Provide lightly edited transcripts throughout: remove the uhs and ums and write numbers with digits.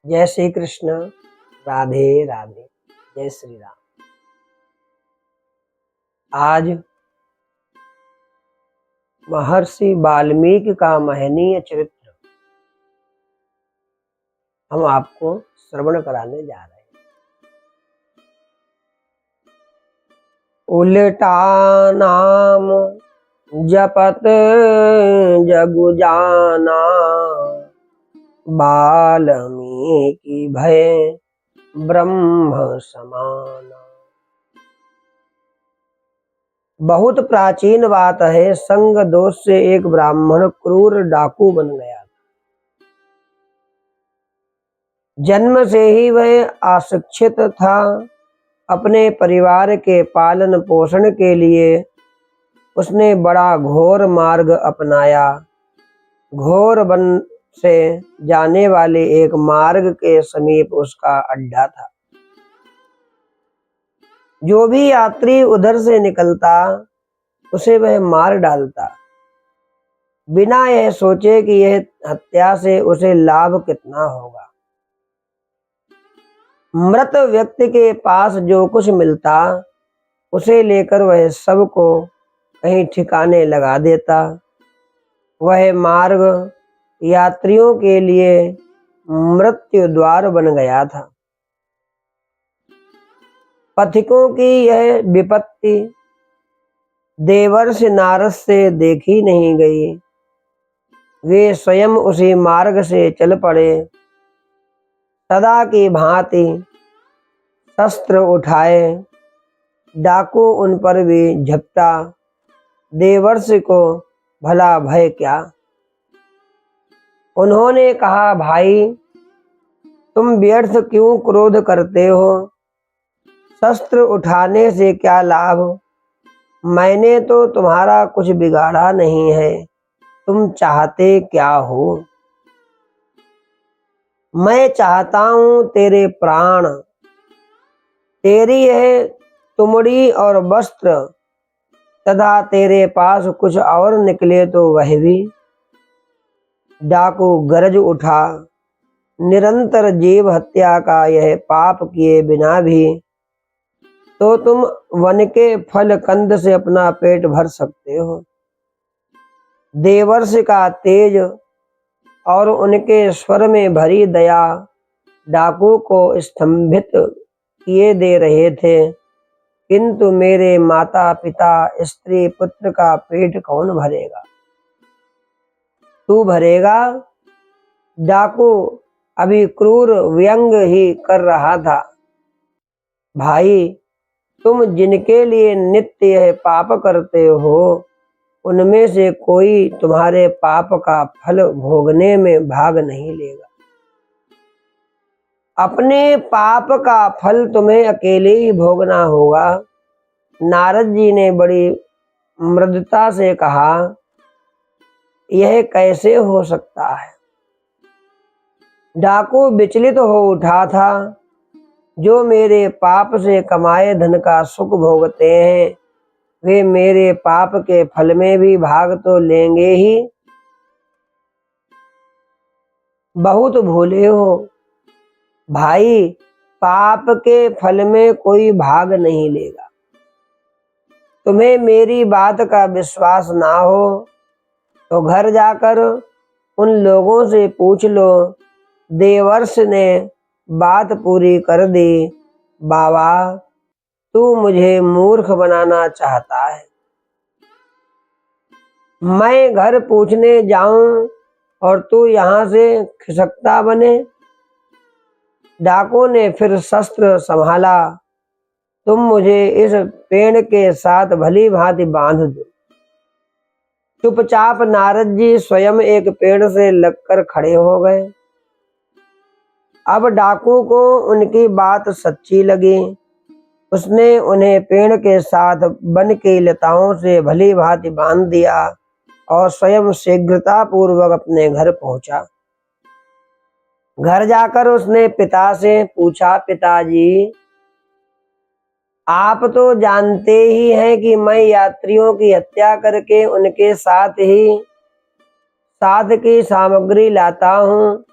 जय श्री कृष्ण। राधे राधे। जय श्री राम। आज महर्षि वाल्मीकि का महनीय चरित्र हम आपको श्रवण कराने जा रहे हैं। उल्टा नाम जपत जगु जाना, वाल्मीकि भय ब्रह्म समाना। बहुत प्राचीन बात है। संग दोष से एक ब्राह्मण क्रूर डाकू बन गया। जन्म से ही वह अशिक्षित था। अपने परिवार के पालन पोषण के लिए उसने बड़ा घोर मार्ग अपनाया। घोर वन से जाने वाले एक मार्ग के समीप उसका अड्डा था। जो भी यात्री उधर से निकलता उसे वह मार डालता, बिना यह सोचे कि यह हत्या से उसे लाभ कितना होगा। मृत व्यक्ति के पास जो कुछ मिलता उसे लेकर वह सबको कहीं ठिकाने लगा देता। वह मार्ग यात्रियों के लिए मृत्यु द्वार बन गया था। पथिकों की यह विपत्ति देवर्षि नारद से देखी नहीं गई। वे स्वयं उसी मार्ग से चल पड़े। सदा की भांति शस्त्र उठाए डाकू उन पर भी झपटा। देवर्षि को भला भय क्या। उन्होंने कहा, भाई तुम व्यर्थ क्यों क्रोध करते हो। शस्त्र उठाने से क्या लाभ। मैंने तो तुम्हारा कुछ बिगाड़ा नहीं है। तुम चाहते क्या हो। मैं चाहता हूं तेरे प्राण, तेरी यह तुमड़ी और वस्त्र, तथा तेरे पास कुछ और निकले तो वह भी। डाकू गरज उठा, निरंतर जीव हत्या का यह पाप किए बिना भी तो तुम वन के फल कंद से अपना पेट भर सकते हो। देवर्षि का तेज और उनके स्वर में भरी दया डाकू को स्तंभित किए दे रहे थे। किंतु मेरे माता पिता स्त्री पुत्र का पेट कौन भरेगा। तू भरेगा। डाकू अभी क्रूर व्यंग ही कर रहा था। भाई तुम जिनके लिए नित्य यह पाप करते हो उनमें से कोई तुम्हारे पाप का फल भोगने में भाग नहीं लेगा। अपने पाप का फल तुम्हें अकेले ही भोगना होगा। नारद जी ने बड़ी मृदुता से कहा, यह कैसे हो सकता है। डाकू विचलित हो उठा था। जो मेरे पाप से कमाए धन का सुख भोगते हैं वे मेरे पाप के फल में भी भाग तो लेंगे ही। बहुत भूले हो भाई, पाप के फल में कोई भाग नहीं लेगा। तुम्हें मेरी बात का विश्वास ना हो तो घर जाकर उन लोगों से पूछ लो। देवर्षि ने बात पूरी कर दी। बाबा तू मुझे मूर्ख बनाना चाहता है। मैं घर पूछने जाऊं और तू यहाँ से खिसकता बने। डाकू ने फिर शस्त्र संभाला। तुम मुझे इस पेड़ के साथ भली भांति बांध दो। चुपचाप नारद जी स्वयं एक पेड़ से लगकर खड़े हो गए। अब डाकू को उनकी बात सच्ची लगी। उसने उन्हें पेड़ के साथ वन की लताओं से भली भांति बांध दिया और स्वयं शीघ्रता पूर्वक अपने घर पहुंचा। घर जाकर उसने पिता से पूछा, पिताजी आप तो जानते ही हैं कि मैं यात्रियों की हत्या करके उनके साथ ही साथ की सामग्री लाता हूँ।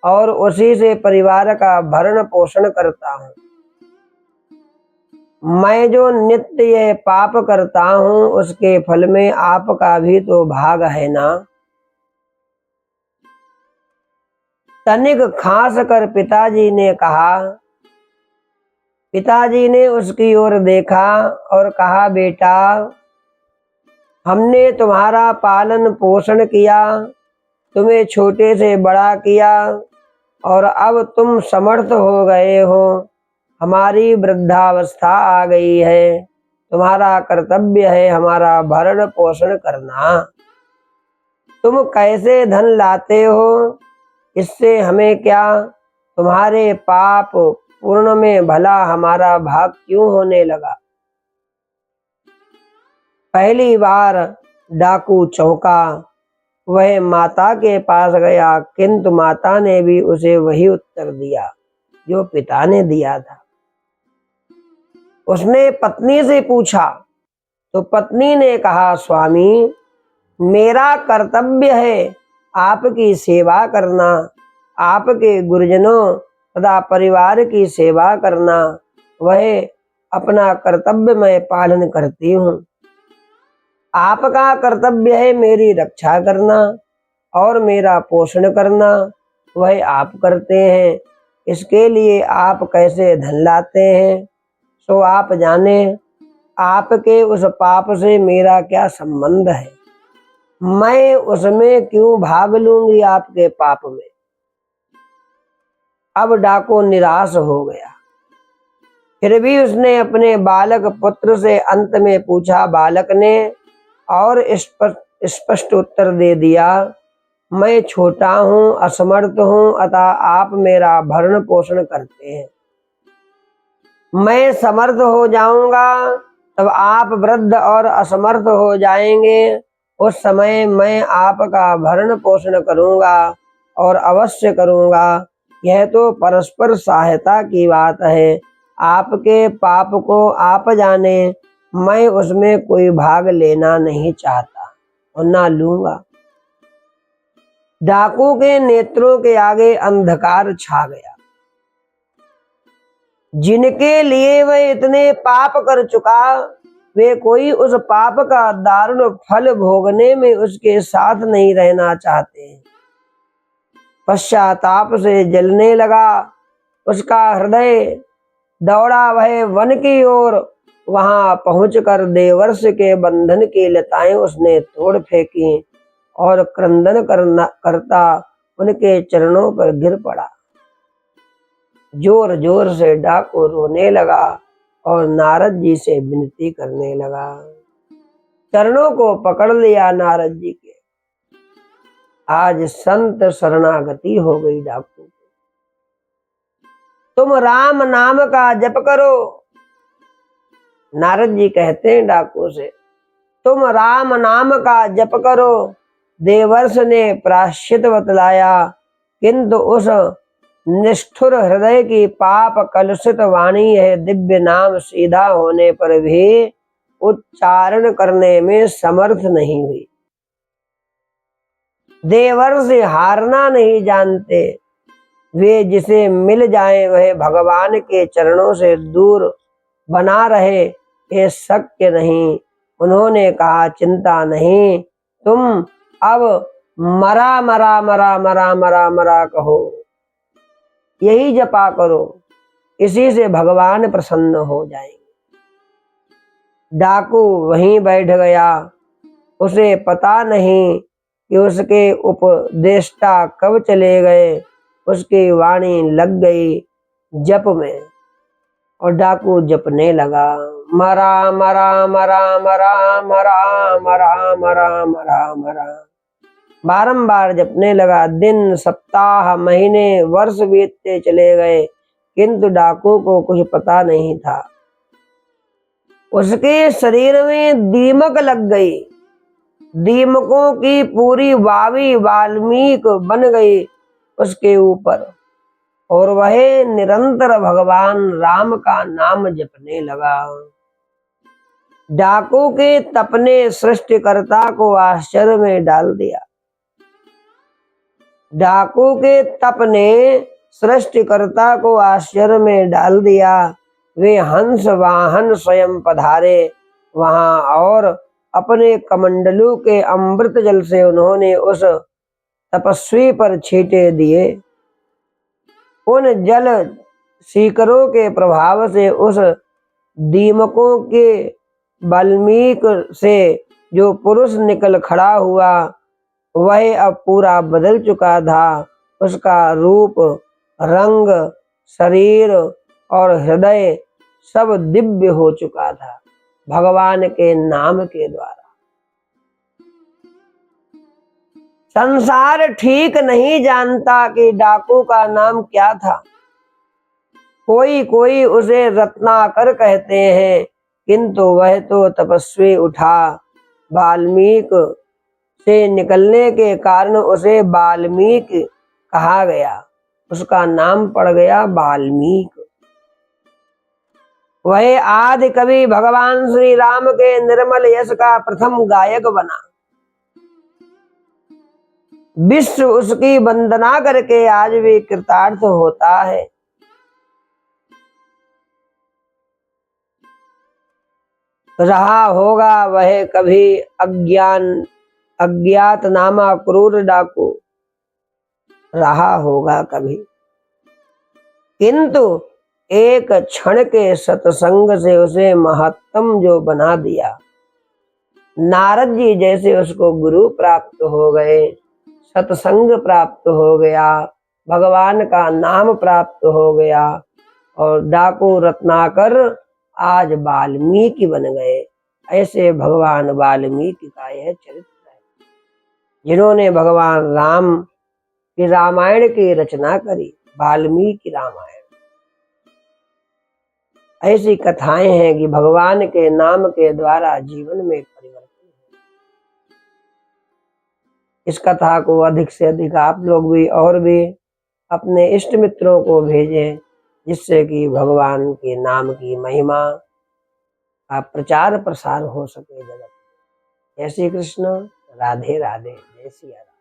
और उसी से परिवार का भरण पोषण करता हूँ। मैं जो नित्य ये पाप करता हूँ उसके फल में आपका भी तो भाग है ना। तनिक खांस कर पिताजी ने कहा। पिताजी ने उसकी ओर देखा और कहा, बेटा, हमने तुम्हारा पालन पोषण किया, तुम्हें छोटे से बड़ा किया और अब तुम समर्थ हो गए हो, हमारी वृद्धावस्था आ गई है, तुम्हारा कर्तव्य है हमारा भरण पोषण करना। तुम कैसे धन लाते हो इससे हमें क्या, तुम्हारे पाप पूर्ण में भला हमारा भाग क्यों होने लगा। पहली बार डाकू चौंका। वह माता के पास गया, किंतु माता ने भी उसे वही उत्तर दिया जो पिता ने दिया था। उसने पत्नी से पूछा तो पत्नी ने कहा, स्वामी, मेरा कर्तव्य है आपकी सेवा करना, आपके गुरुजनों तथा परिवार की सेवा करना। वह अपना कर्तव्य मैं पालन करती हूँ। आपका कर्तव्य है मेरी रक्षा करना और मेरा पोषण करना, वह आप करते हैं। इसके लिए आप कैसे धन लाते हैं सो आप जाने। आपके उस पाप से मेरा क्या संबंध है, मैं उसमें क्यों भाग लूंगी आपके पाप में। अब डाकू निराश हो गया। फिर भी उसने अपने बालक पुत्र से अंत में पूछा। बालक ने और स्पष्ट उत्तर दे दिया, मैं छोटा हूँ, असमर्थ हूँ, अतः आप मेरा भरण पोषण करते हैं। मैं समर्थ हो जाऊंगा तब आप वृद्ध और असमर्थ हो जाएंगे। उस समय मैं आपका भरण पोषण करूंगा और अवश्य करूंगा। यह तो परस्पर सहायता की बात है। आपके पाप को आप जाने, मैं उसमें कोई भाग लेना नहीं चाहता और ना लूंगा। डाकू के नेत्रों के आगे अंधकार छा गया। जिनके लिए वह इतने पाप कर चुका, वे कोई उस पाप का दारुण फल भोगने में उसके साथ नहीं रहना चाहते। पश्चाताप से जलने लगा उसका हृदय। दौड़ा वह वन की ओर। वहां पहुंचकर देवर्ष के बंधन की लताएं उसने तोड़ फेंकी और क्रंदन करता उनके चरणों पर गिर पड़ा। जोर जोर से डाकू रोने लगा और नारद जी से विनती करने लगा। चरणों को पकड़ लिया नारद जी के। आज संत शरणागति हो गई डाकू। तुम राम नाम का जप करो। नारद जी कहते हैं डाकू से, तुम राम नाम का जप करो। देवर्ष ने प्रायश्चित बतलाया, किंतु उस निष्ठुर हृदय की पाप कलुषित वाणी है दिव्य नाम सीधा होने पर भी उच्चारण करने में समर्थ नहीं हुई। देवर्ष हारना नहीं जानते। वे जिसे मिल जाए वह भगवान के चरणों से दूर बना रहे, ये शक्य नहीं। उन्होंने कहा, चिंता नहीं, तुम अब मरा मरा मरा मरा मरा मरा कहो, यही जपा करो, इसी से भगवान प्रसन्न हो जाएंगे। डाकू वहीं बैठ गया। उसे पता नहीं कि उसके उपदेष्टा कब चले गए। उसकी वाणी लग गई जप में और डाकू जपने लगा, मरा मरा मरा मरा मरा मरा मरा मरा मरा। बारंबार जपने लगा। दिन, सप्ताह, महीने, वर्ष बीतते चले गए, किंतु डाकू को कुछ पता नहीं था। उसके शरीर में दीमक लग गई। दीमकों की पूरी वावी वाल्मीकि बन गई उसके ऊपर और वह निरंतर भगवान राम का नाम जपने लगा। डाकू के तप ने सृष्टिकर्ता को आश्चर्य में डाल दिया। डाकू के तप ने सृष्टिकर्ता को आश्चर्य में डाल दिया। वे हंस वाहन स्वयं पधारे वहां और अपने कमंडलू के अमृत जल से उन्होंने उस तपस्वी पर छींटे दिए। उन जल सीकरों के प्रभाव से उस दीमकों के वाल्मीक से जो पुरुष निकल खड़ा हुआ वह अब पूरा बदल चुका था। उसका रूप, रंग, शरीर और हृदय सब दिव्य हो चुका था भगवान के नाम के द्वारा। संसार ठीक नहीं जानता कि डाकू का नाम क्या था। कोई कोई उसे रत्नाकर कहते हैं, किंतु वह तो तपस्वी उठा। वाल्मीक से निकलने के कारण उसे वाल्मीक कहा गया। उसका नाम पड़ गया वाल्मीक। वह आदि कवि भगवान श्री राम के निर्मल यश का प्रथम गायक बना। विश्व उसकी वंदना करके आज भी कृतार्थ होता है। रहा होगा वह कभी अज्ञात नामा क्रूर डाकू, रहा होगा कभी, किंतु एक क्षण के सत्संग से उसे महत्तम जो बना दिया। नारद जी जैसे उसको गुरु प्राप्त हो गए, सत्संग प्राप्त हो गया, भगवान का नाम प्राप्त हो गया और डाकू रत्नाकर आज वाल्मीकि बन गए। ऐसे भगवान वाल्मीकि का यह चरित्र है, जिन्होंने भगवान राम की रामायण की रचना करी, वाल्मीकि रामायण। ऐसी कथाएं हैं कि भगवान के नाम के द्वारा जीवन में परिवर्तन है। इस कथा को अधिक से अधिक आप लोग भी और भी अपने इष्ट मित्रों को भेजें, जिससे कि भगवान के नाम की महिमा का प्रचार प्रसार हो सके जगत में। जय श्री कृष्ण, राधे राधे, जय सिया राम।